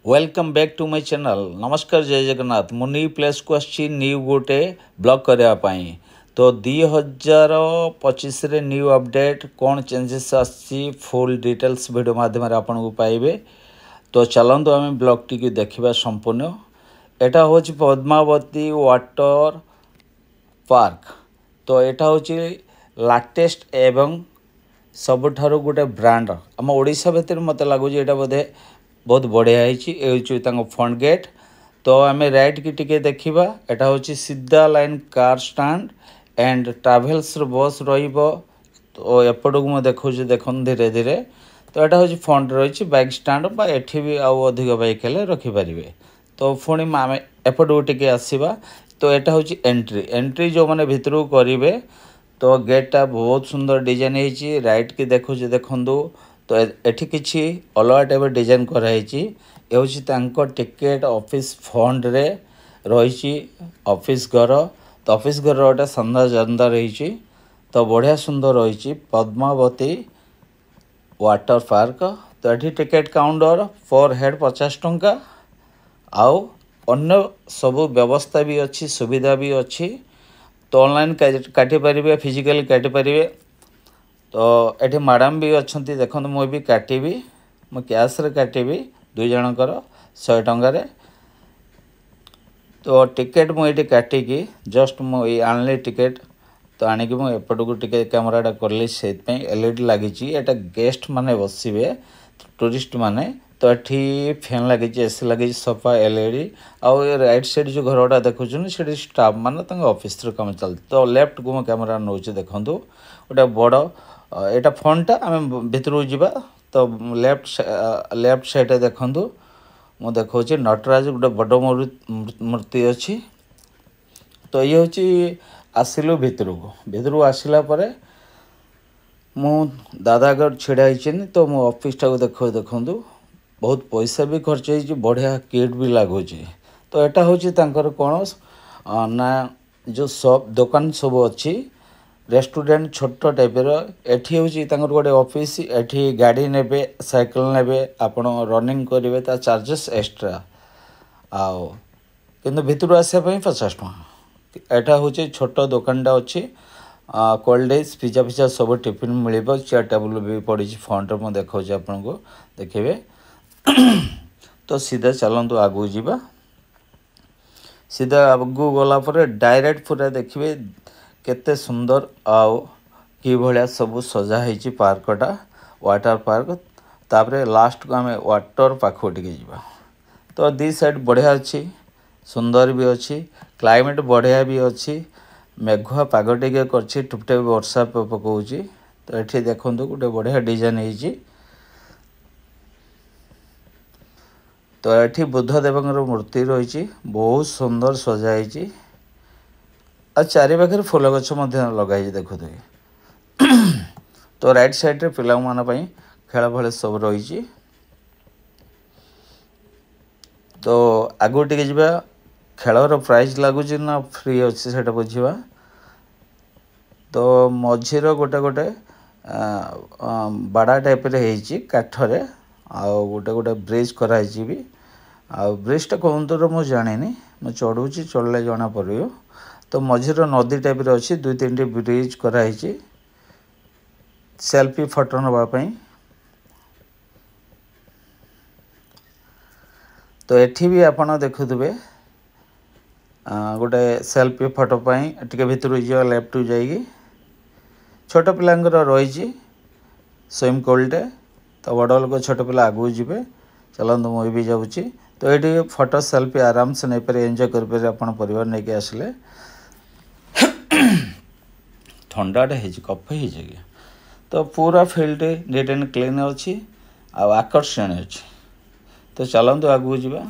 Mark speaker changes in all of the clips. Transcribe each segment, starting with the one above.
Speaker 1: Welcome back to my channel. नमस्कार, जय जगन्नाथ। मु न्यू प्लेस को आसी न्यू गोटे ब्लॉग करने तो 2025 रे न्यू अपडेट कौन चेंजेस आसी फुल डिटेल्स वीडियो माध्यम आपन को पाइबे। तो चलतु आम ब्लॉग टी देखा संपूर्ण। एटा हूँ पद्मावती वाटर पार्क। तो यहाँ हूँ लाटेस्ट एवं सबुठारु गोटे ब्रांड आम ओडिशा भितर मत लगुच यहाँ बोधे बहुत बढ़िया है फ्रंट गेट। तो आम राइट की टिके देखा यहाँ हूँ सीधा line car stand and travels बस रहिबो। तो एपट को देखा देख धीरे धीरे। तो यहाँ हूँ फ्रंट रही बाइक स्टैंड एठी भी आउ अधिक बाइक हेल्ले रखिपारे। तो पुणी आम एपट को टिके आसवा। तो यहाँ हूँ एंट्री जो मैंने भितर को करेंगे। तो गेटा बहुत सुंदर डिजाइन है। राइट की देखो देखु। तो एठी किछि अलग टाइप डिजाइन कराई। ये हूँ टिकेट ऑफिस फंड रे रही ऑफिस घर। तो ऑफिस घर गोटे संदा जंदा रही। तो बढ़िया सुंदर रही पद्मावती वाटर पार्क। तो ये टिकेट काउंटर पर हेड 50 टंका। आउ अन्य सब व्यवस्था भी अच्छी, सुविधा भी अच्छी। तो ऑनलाइन काटी पारे, फिजिकली काटी पारे। तो ये मैडम भी अच्छा देखो मुझे भी काटिबी, मु कैश रे काटिबी 2 जनकर 100 टंकार। तो टिकेट मुझे काटिकी जस्ट मुझे आनली टिकेट। तो आणिकी मुझे एपट को टिके कैमराटा कली से एलईडी लगी। एटा गेस्ट माने बसवे टूरिस्ट माने। तो ये फैन लगी, एसी लगी, सोफा, एलईडी। आउ राइट साइड जो घरटा देखुन से स्टाफ माने ऑफिस काम चलती। तो लेफ्ट को मैं कैमरा नौ देखु गोटे बड़ यहाँ फ्रंटा आम भितर जावा। तो लेफ्ट साइड देखु मु देखा नटराज गोटे बड़ मूर्ति अच्छी। तो ये हूँ आसिलु भितर को आसला मु दादागर छिड़ा ही। तो मो ऑफिस टाक देखु बहुत पैसा भी खर्च हो, बढ़िया किट भी लगुच। तो यहाँ हूँ कौन ना जो सब दुकान सब अच्छी रेस्टोरेंट छोट टाइप एठी हूँ गोटे ऑफिस। एठी गाड़ी नेबे, साइकिल नेबे, आपण रनिंग करेंगे ता चार्जेस एक्स्ट्रा। आओ किंतु भितर आसापी 50 टଙ୍କା। यहाँ हूँ छोट दुकानटा अच्छी। कोल्ड ड्रिंक्स, पिज्जा फिजा सब टिफिन मिल। चेयर टेबुल भी पड़ी फ्रंट में देखा आपन को देखिए। तो सीधा चलतु आगू जावा। सीधा आगू गलापर डायरेक्ट पूरा देखिए केते सुंदर आउ कि भाया सब सजाही पार्कटा वाटर पार्क। तापर लास्ट को आम वाटर पाखो टिके जावा। तो दी साइड बढ़िया अच्छी, सुंदर भी अच्छी, क्लाइमेट बढ़िया भी अच्छी। मेघुआ पाग टिके करछि, टुपटे वर्षा पकाउछ। तो ये देखो गोटे बढ़िया डिजाइन है। तो ये बुद्धदेवर मूर्ति रही बहुत सुंदर सजाई। आ चारि पाखे फूल गछ लगाई देखो। तो राइट साइड रे पिला मान खेल भले सब रही। तो आगू टिके जावा। खेलर प्राइज लगुच ना फ्री अच्छे से बुझा। तो मझीर गोटे गोटे बाड़ा टाइप काठरे आउ गोटे गोटे ब्रिज कराई भी। आ ब्रिजटा कौन दूर मुझे जानी, मुझे चढ़ुची, चढ़ले जना पड़ो। तो मझीर नदी टाइप अच्छी 2-3 ब्रिज कराई सेल्फी फोटो नापी। तो एठी भी आपड़ देखुवे गोटे सेल्फी फोटो टे भितर जा लेफ्ट जाइए छोट पिलांकर रही स्विमिंग पूलटे। तो बड़ लोग छोट पिला आगू जी चलते मुझे भी जाऊँगी। तो ये फोटो सेल्फी आराम से नहीं पारे, एंजॉय करें आप परिवार नहीं आसले। ठंडाटे हो कफ हो। तो पूरा फील्ड नीट एंड क्लीन अच्छी आकर्षण अच्छी। तो चलतु आगू जावा।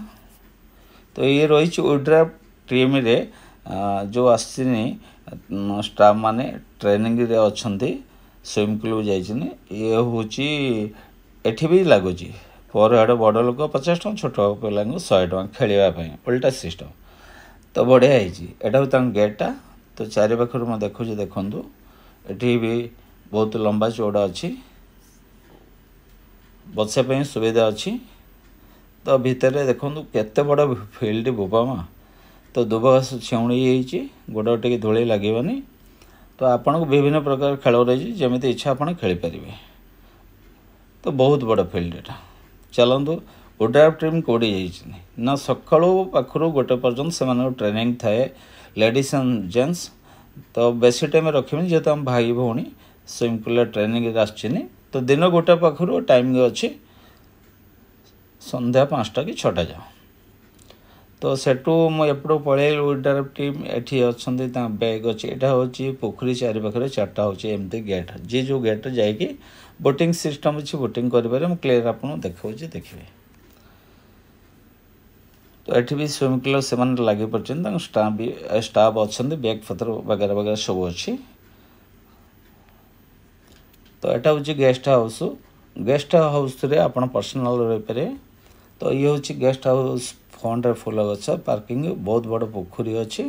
Speaker 1: तो ये रही उड्राफ्ट टीम रे जो आसनी स्टाफ माने ट्रेनिंग रे अच्छी स्विमिंग पूल जाइए। ये हूँ एठी भी लगुच पर हेड बड़ लोक 50 टଙ୍କା, छोट पिला 100 टଙ୍କା खेलवाई उल्टा सिस्टम। तो बढ़िया है गेटा। तो चारि पाखर मैं देखुँ देखु ये भी बहुत लंबा चौड़ा अच्छी, बसापी सुविधा अच्छी। तो भितर देखो केते बड़ फील्ड बोबामा तो दुब घास छेउणी गोड़ टे धूली लगनी तो आपन को विभिन्न प्रकार खेल रही जमी इच्छा आप खेलीपर तो बहुत बड़ फील्ड एटा चलतु ओड्राफ्ट टीम कौटी जाइए ना सका पाखु गोटे पर्यटन से ट्रेनिंग थाए लेडीज एंड जेंट्स तो बेसी टाइम रखी जेहतु आम भाई भौणी स्विमिंग पूल ट्रेनिंग आसनी तो दिन गोटे पाखु टाइम अच्छी संध्या 5टा कि 6टा जाओ तो सेठू मुझे पलि ओड्राफ्ट टीम एटी अच्छा बैग अच्छी यहाँ हूँ पोखरी चारिपाखे 4टा हूँ एमती गेट जी जो गेट जाकि बोटिंग सिस्टम अच्छी बोटिंग करें मुझे क्लीयर आपको देखा देखिए तो ये भी स्विमिंग पूल से लगे पड़ते स्टाफ अच्छा बैग पत्र वगैरह वगैरह सब अच्छी तो यहाँ हूँ गेस्ट हाउस रे आप पर्सनाल रहीपर तो ये हूँ गेस्ट हाउस फ्रंट फूल गछ पार्किंग बहुत बड़ पोखरी अच्छी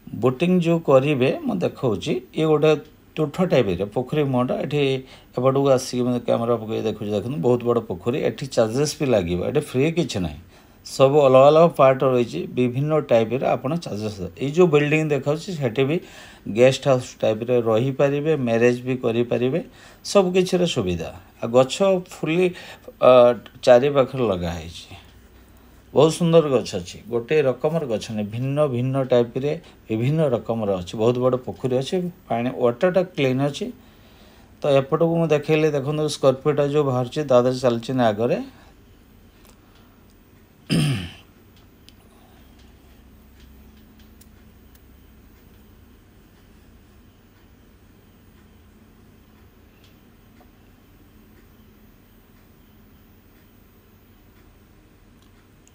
Speaker 1: बोटिंग जो करेंगे मैं देखा ये गोटे तुठ टाइप पोखरी मुहटा ये एपटू आसिक कैमेरा पकड़ देखो बहुत बड़ पोखरी ये चार्जेस भी लगे ये फ्री किसी ना सब अलग अलग पार्ट रही विभिन्न टाइप आप चार्जेस ये जो बिल्डिंग देखा भी गेस्ट हाउस टाइप रही पारे मैरेज भी करें सब किसी सुविधा आ गछ फुली चारिपाखे लगाई बहुत सुंदर गछ अच्छी गोटे रकम गछ नहीं भिन्न भिन्न टाइप रे विभिन्न रकम अच्छी बहुत बड़ पोखरी अच्छी पानी वाटरटा क्लीन अच्छी तो एपट को मुझे देखली देखो स्कॉर्पियोटा जो बाहर दादा चलती आगे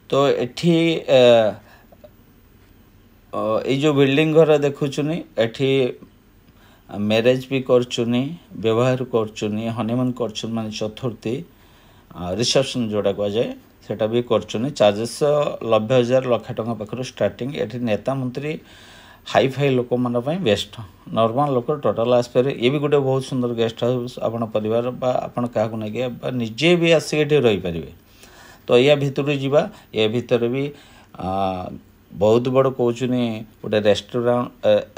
Speaker 1: तो एठी ये जो बिल्डिंग घर देखुचुनी एठी मैरेज भी करचुनी व्यवहार करचुनी हनीमून करचुनी माने चतुर्थी रिसेप्शन जोड़ा कह जाए सेटा भी करचुनी चार्जेस 90,000 लाख टका पाखर स्टार्टिंग एठी नेता मंत्री हाई फाई लोक मान बेस्ट नॉर्मल लोक टोटाल आसपारे ये भी गोटे बहुत सुंदर गेस्ट हाउस आपण परिवार बा आपण क्या नहीं निजे भी आसिक रही पारे तो या भितर जीवा ये भितर भी बहुत बड़ कहनी गोटे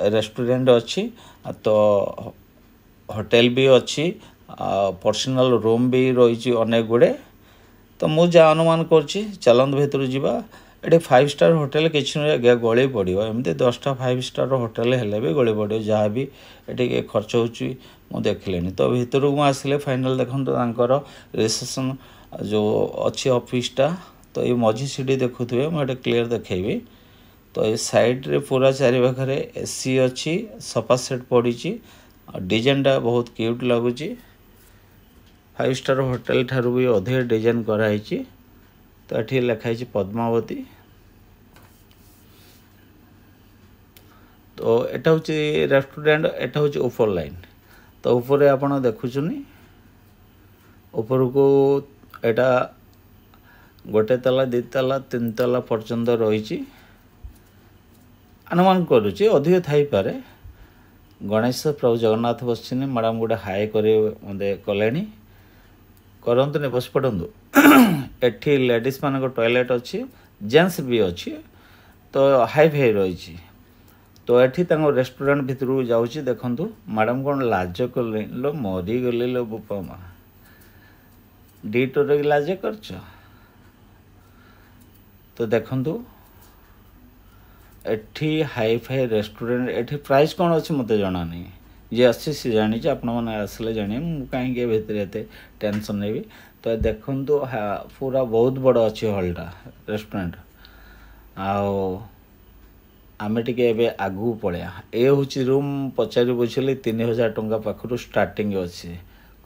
Speaker 1: रेस्टोरेंट अच्छी तो होटेल भी अच्छी पर्सनल रूम भी रही अनेक गुड़े तो मुझे अनुमान करची चलत भितर जीवा ये 5 स्टार होटेल किसी गली पड़ो एमती 10टा 5 स्टार होटेल हेले भी गली पड़ो जहाँ भी ये खर्च हो देखिले तो भितर को आसिले फाइनाल देखते रिसेप्शन जो अच्छी ऑफिसटा तो ये मझी सीढ़ी देखुए मुझे क्लीयर देखेबी तो ये साइड रे पूरा चारिपाखे एसी अच्छी सोफा सेट पड़ी डिजाइनटा बहुत क्यूट लगुच 5 स्टार होटेल ठारू भी अधिक डिजाइन कराई तो ये लिखाई पद्मावती तो एटा हूँ रेस्टोरेंट एटा हूँ ऊपर लाइन तो ऊपर आप देखुनी ऊपर को एटा गोटे तला 2 तला 3 तला पर्यंत रही अनुमान करुच्ची अधिक थी पारे गणेश प्रभु जगन्नाथ बस मैडम गोटे हाई करे मत कले करतु बस पड़ू एटी लेडीज मान टॉयलेट अच्छी जेंट्स भी अच्छी तो हाई फाई रही तो ये रेस्टोरेंट भितर जाऊँगी देखु मैडम कौन लाज कले लो मरी गले लो बोपा माँ डीटोर लाज कर तो देखु एठी हाई फाई रेस्टोरेंट एठी प्राइस कौन अच्छी मत जाना नहीं जी आसी सी जानी आपण मैंने आसले जानी कहीं भितर एत टेंशन नहीं तो देखु पूरा बहुत बड़ अच्छी हॉलटा रेस्टोरेंट आम टे आगू पड़िया ये हूँ रूम पचारि बुझे 3,000 टंका पाखु स्टार्टिंग अच्छी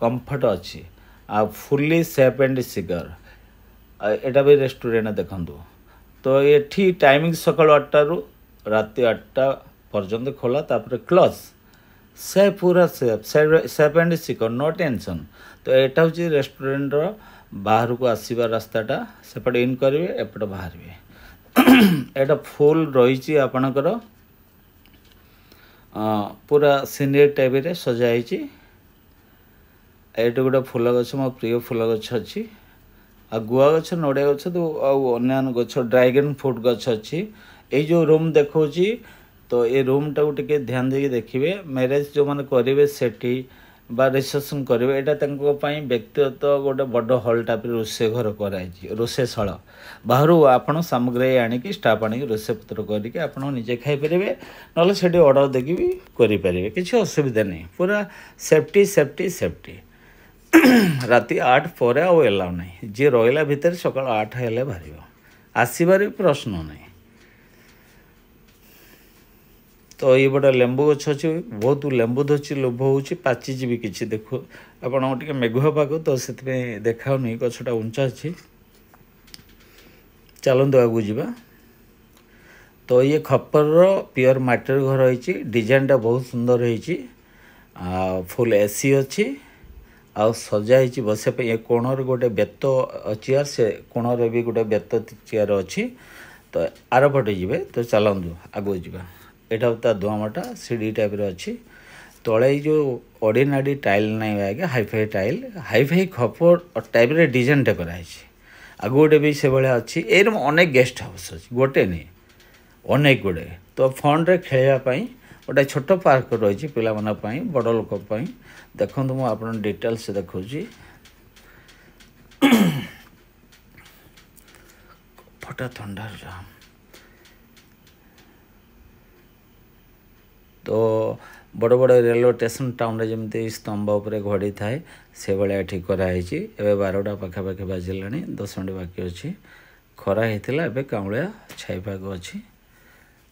Speaker 1: कंफर्ट अच्छी आ फुली सेफ एंड सिक्योर एटा भी रेस्टोरेंट देखु तो ये टाइमिंग सकाल 8टा रू राति 8टा पर्यंत खोला तापर क्लोज से पूरा safe and secure no tension तो यहाँ हूँ रेस्टोरेंट बाहर को आसवा रास्ताटा सेपटे इन करेंगे एपटे बाहर एटा फुल रही आपणकर पूरा सीनियर टाइप रे सजाई ये गोटे फूल गछ मो प्रिय फूल गछ अच्छी आ गुआ गछ नड़िया गछ तो अन्य गछ ड्रैगन फ्रूट गछ अच्छी ये रूम देखा तो ये रूम टाक टे ध्यान देकी देखिए मैरिज जो मैंने करेंगे सेठी बा रिसेप्शन करेंगे यहाँ व्यक्तिगत गोटे बड़ हल टाइप रोषे घर कराई रोषेशाला बाहर आपड़ सामग्री आणिकी स्टाफ आणिकी रोषे पत्र करके आप निजे खाईपर ना से अर्डर देकी भी करेंगे किसी असुविधा नहीं पूरा सेफ्टी सेफ्टी सेफ्टी राति 8 पर आउ एलाउ नहीं जी रहा भितर सकाल 8 हेले बाहर आसबार प्रश्न नहीं। तो ये बड़ा लेंबू गछ अच्छी बहुत लेंबू धोची लोभ हो पाचिज भी किसी देखो आप मेघुआ पाग तो से देखाऊनी गछटा उंचा अच्छी चलतु आगू जा। तो ये खपर प्योर माटर घर होती डिजाइनटा बहुत सुंदर हो फुल एसी अच्छी आ सजाई बस ये कोणर गोटे बेत चेयर से कोणर भी गोटे बेत चेयर अच्छी। तो आर पटे जी तो चलतु आगू जा यहाँ ता दुआमटा सीढ़ी टाइप अच्छी तले जो ऑर्डिनरी टाइल नहीं आगे हाईफाई टाइल हाईफाई खपर टाइप डिजाइनटा कराई आग गोटे भी से भाया अच्छी एरम अनेक गेस्ट हाउस अच्छी गोटे नहीं अनेक गुड़े। तो फंड रे खेलवाई गोटे छोट पार्क रही पाई बड़ लोक देखो मुझे डिटेल्स देखा फटा थंडा जाम। तो बड़ बड़ रेलवे स्टेशन टाउन रे जमती स्तंभ उपर घड़ी थाए से भाया ठीक कराई एवं 12टा पाखापाखि बाजिला 10 मिनट बाकी अच्छी खरा होता है कामलिया छाईपाग अच्छी।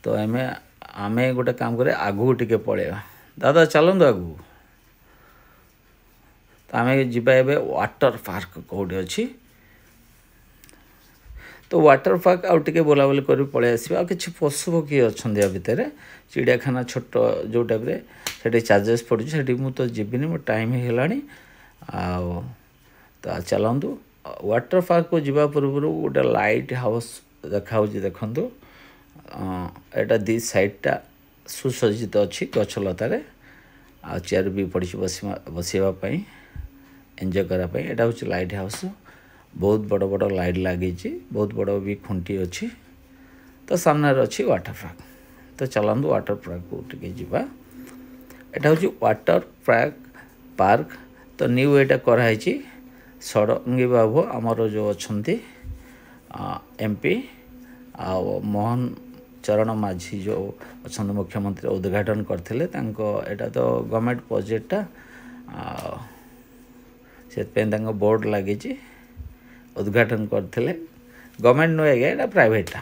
Speaker 1: तो आम गोटे काम करे आगू टे पलैया दादा चलतु आगू। तो आम जा वाटर पार्क कौटे अच्छी तो वाटर पार्क आउ टे बुलाबुली कर पलि आसवा कि पशु पक्षी अच्छा भितर चिड़ियाखाना छोट जो टाइप से चार्जेस पड़े से तो जीविनी मो टाइम है तो चलतु वाटर पार्क को जीवा पूर्व गोटे लाइट हाउस देखा देखु यहाँ दी साइडटा सुसज्जित अच्छी गछलतार आ चेयर भी पड़ी बसवाई एंजॉय कराई। यहाँ हूँ लाइट हाउस बहुत बड़ बड़ लाइट लगी बहुत बड़ भी खुंटी अच्छी। तो सामने अच्छी वाटर पार्क तो चलतु वाटर पार्क को टे जा यहाँ हूँ वाटर पार्क तो न्यू यहाँ कराई षडंगी बाबू आमर जो अच्छा एमपी आ मोहन चरण माझी जो अच्छा मुख्यमंत्री उद्घाटन करते यहाँ तो गवर्नमेंट प्रोजेक्टा से बोर्ड लगी उद्घाटन करते गवर्नमेंट नुहे यहाँ प्राइवेटा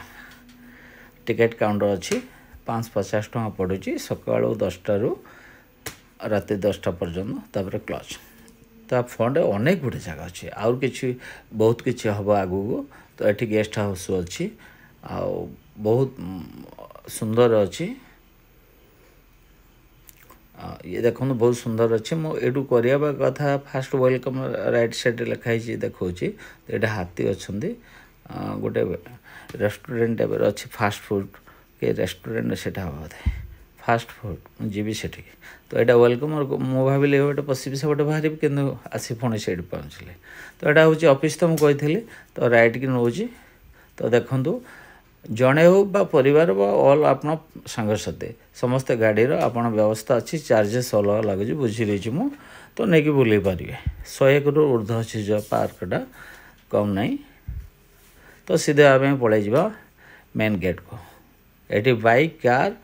Speaker 1: टिकेट काउंटर अच्छी 550 टଙ୍କା पड़ुची सकाल 10टा रू राति 10टा पर्यंत तापर क्लोज। तो फंड अनेक गुटे जगह अच्छी आउ कि बहुत किसी हम आगू तो ये गेस्ट हाउस अच्छी आ बहुत सुंदर अच्छी ये देखो बहुत सुंदर अच्छे मुझे करवा कथा फास्ट वेलकम राइट साइड लिखाई देखा तो ये हाथी अच्छा गोटे रेस्टोरेंट टाइप अच्छी फास्ट फूड के रेस्टोरेंट से बोधे फास्ट फूड जीवी से तो यहाँ वेलकम मु भाविली गोटे पशि से गोटे बाहर कि आसी पुणी से पहुँचले। तो यहाँ हूँ ऑफिस तो मुझे कही तो राइट की नौ तो देखु जड़े हो परिवार ऑल आप सांगसाथी समस्ते गाड़ी आप व्यवस्था अच्छी चार्जेस अलग लगे बुझी मु तो नहीं बुले पारे 100 रु ऊर्ध अच्छी जो पार्कटा कम नहीं। तो सीधे आम पलि जा मेन गेट को ये बाइक कार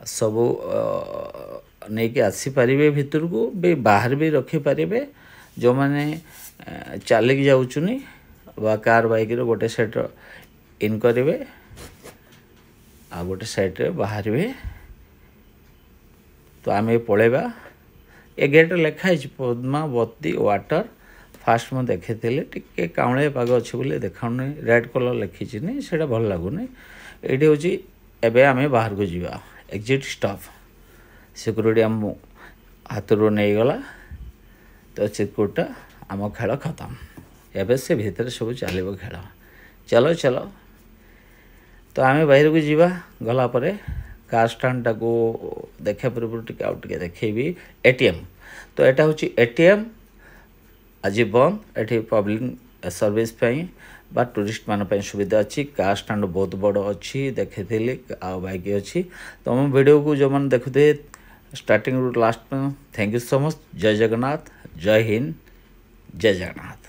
Speaker 1: सब नहीं कि आसीपारे भितर को भी बाहर भी रखिपारे जो मैंने चलिक जाऊनी कार बाइक गोटे साइड इन करेंगे आ गोटे साइड रे बाहर भी। तो आम ये पलैबा ये गेट लिखाई पद्मावती वाटर फास्ट मुझे देखी टे काउलिया पाग अच्छे बोले देखाऊनी रेड कलर लिखी नहीं से भल लगुनि। ये हूँ एवं आम बाहर को जा एग्जिट स्टॉप सिक्यूरीटी आम हाथ रू नहीं गला तो चिरकुटा आम खेल खत्म एवं से भितर सब चलो खेल चलो चलो। तो आम बाहर को जीवा गला परे कार स्टाण्डटा को देखा पूर्व टे देखेबी एटीएम। तो यहाँ हूँ एटीएम आज बंद ये पब्लिक सर्विस बा टूरिस्ट मान सुविधा अच्छी कार स्टैंड बहुत बड़ अच्छी देखी आ बाइक अच्छी। तो हम वीडियो को जो मैंने देखुते स्टार्टिंग रू लास्ट में थैंक यू सो मच। जय जगन्नाथ, जय हिंद, जय जगन्नाथ।